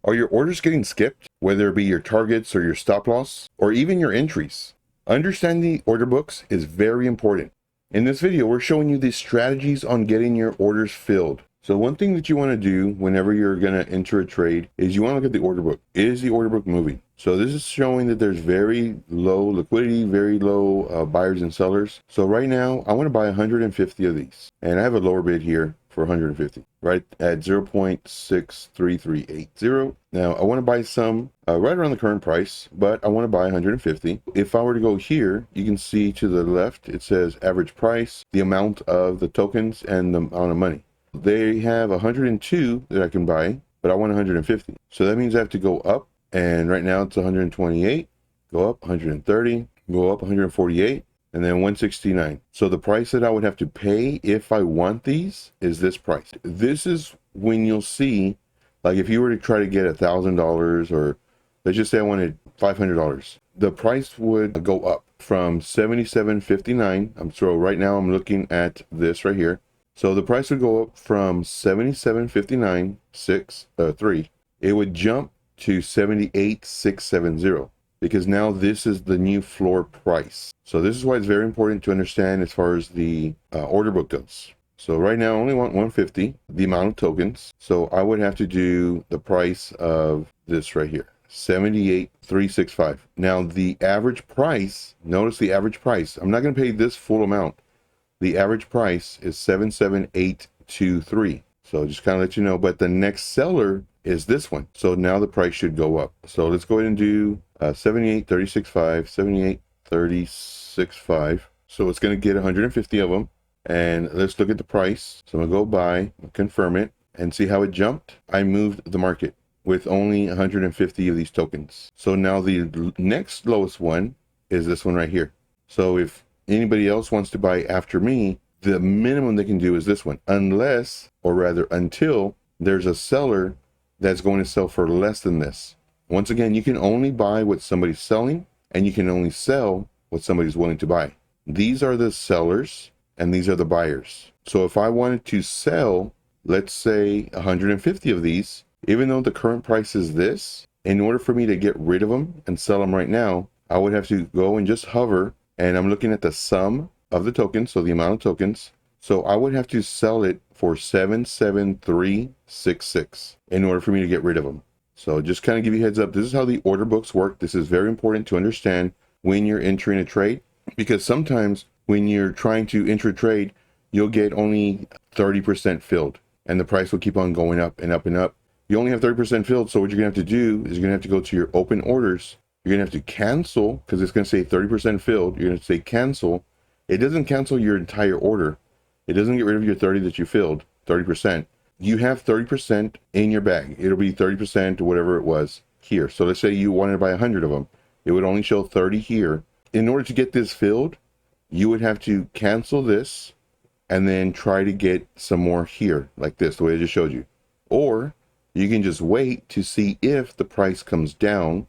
Are your orders getting skipped, whether it be your targets or your stop loss, or even your entries? Understanding the order books is very important. In this video, we're showing you the strategies on getting your orders filled. So one thing that you want to do whenever you're going to enter a trade is you want to look at the order book. Is the order book moving? So this is showing that there's very low liquidity, very low buyers and sellers. So right now, I want to buy 150 of these. And I have a lower bid here for 150, right at 0.63380. Now I want to buy some right around the current price, but I want to buy 150. If I were to go here, you can see to the left, it says average price, the amount of the tokens, and the amount of money. They have 102 that I can buy, but I want 150. So that means I have to go up, and right now it's 128, go up 130, go up 148, and then 169. So the price that I would have to pay if I want these is this price. This is when you'll see, like if you were to try to get $1,000, or let's just say I wanted $500, the price would go up from 77.59. So right now I'm looking at this right here. So the price would go up from 77.59.3. It would jump to 78.670 because now this is the new floor price. So this is why it's very important to understand as far as the order book goes. So right now I only want 150, the amount of tokens. So I would have to do the price of this right here, 78.365. Now the average price, notice the average price. I'm not going to pay this full amount. The average price is 77.823. So just kind of let you know, but the next seller is this one. So now the price should go up. So let's go ahead and do 78.365, 78.365. So it's going to get 150 of them. And let's look at the price. So I'm going to go buy, confirm it, and see how it jumped. I moved the market with only 150 of these tokens. So now the next lowest one is this one right here. So if anybody else wants to buy after me, the minimum they can do is this one, unless, or rather until, there's a seller that's going to sell for less than this. Once again, you can only buy what somebody's selling, and you can only sell what somebody's willing to buy. These are the sellers, and these are the buyers. So if I wanted to sell, let's say 150 of these, even though the current price is this, in order for me to get rid of them and sell them right now, I would have to go and just hover, and I'm looking at the sum of the tokens, so the amount of tokens. So I would have to sell it for 77366 in order for me to get rid of them. So just kind of give you a heads up, this is how the order books work. This is very important to understand when you're entering a trade, because sometimes when you're trying to enter a trade, you'll get only 30% filled, and the price will keep on going up and up and up. You only have 30% filled, so what you're gonna have to do is you're gonna have to go to your open orders. You're gonna have to cancel, because it's gonna say 30% filled. You're gonna say cancel. It doesn't cancel your entire order. It doesn't get rid of your 30 that you filled, 30%. You have 30% in your bag. It'll be 30% or whatever it was here. So let's say you wanted to buy 100 of them. It would only show 30 here. In order to get this filled, you would have to cancel this and then try to get some more here, like this, the way I just showed you. Or you can just wait to see if the price comes down.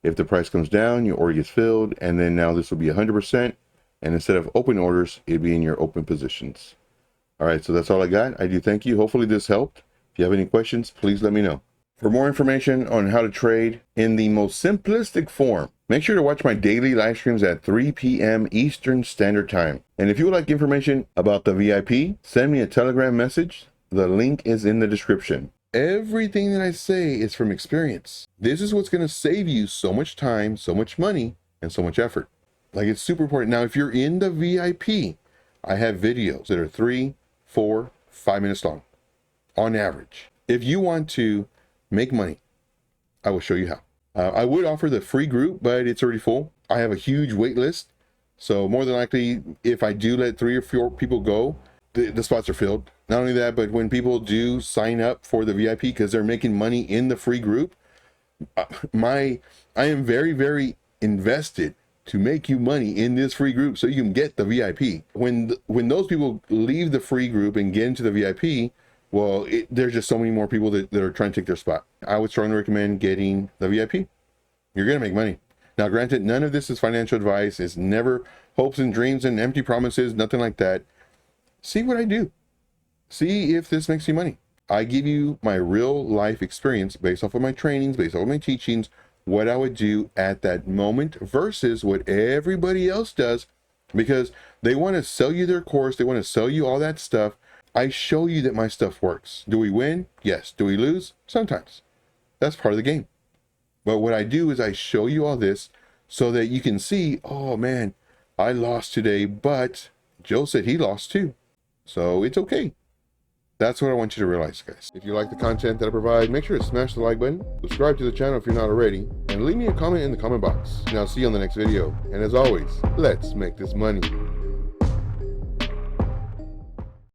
If the price comes down, your order gets filled, and then now this will be 100%. And instead of open orders, it'd be in your open positions. All right, so that's all I got. I do thank you. Hopefully this helped. If you have any questions, please let me know. For more information on how to trade in the most simplistic form, make sure to watch my daily live streams at 3 p.m. Eastern Standard Time. And if you would like information about the VIP, send me a Telegram message. The link is in the description. Everything that I say is from experience. This is what's going to save you so much time, so much money, and so much effort. Like, it's super important. Now, if you're in the VIP, I have videos that are 3, 4, 5 minutes long on average. If you want to make money, I will show you how. I would offer the free group, but it's already full. I have a huge wait list. So more than likely, if I do let 3 or 4 people go, the spots are filled. Not only that, but when people do sign up for the VIP because they're making money in the free group, I am very, very invested to make you money in this free group so you can get the VIP. When those people leave the free group and get into the VIP, well, there's just so many more people that are trying to take their spot. I would strongly recommend getting the VIP. You're gonna make money. Now, granted, none of this is financial advice. It's never hopes and dreams and empty promises, nothing like that. See what I do. See if this makes you money. I give you my real life experience based off of my trainings, based off of my teachings, what I would do at that moment versus what everybody else does, because they want to sell you their course. They want to sell you all that stuff. I show you that my stuff works. Do we win? Yes. Do we lose? Sometimes. That's part of the game. But what I do is I show you all this so that you can see, oh man, I lost today, but Joe said he lost too. So it's okay. That's what I want you to realize, guys. If you like the content that I provide, make sure to smash the like button, subscribe to the channel if you're not already, and leave me a comment in the comment box. And I'll see you on the next video. And as always, let's make this money.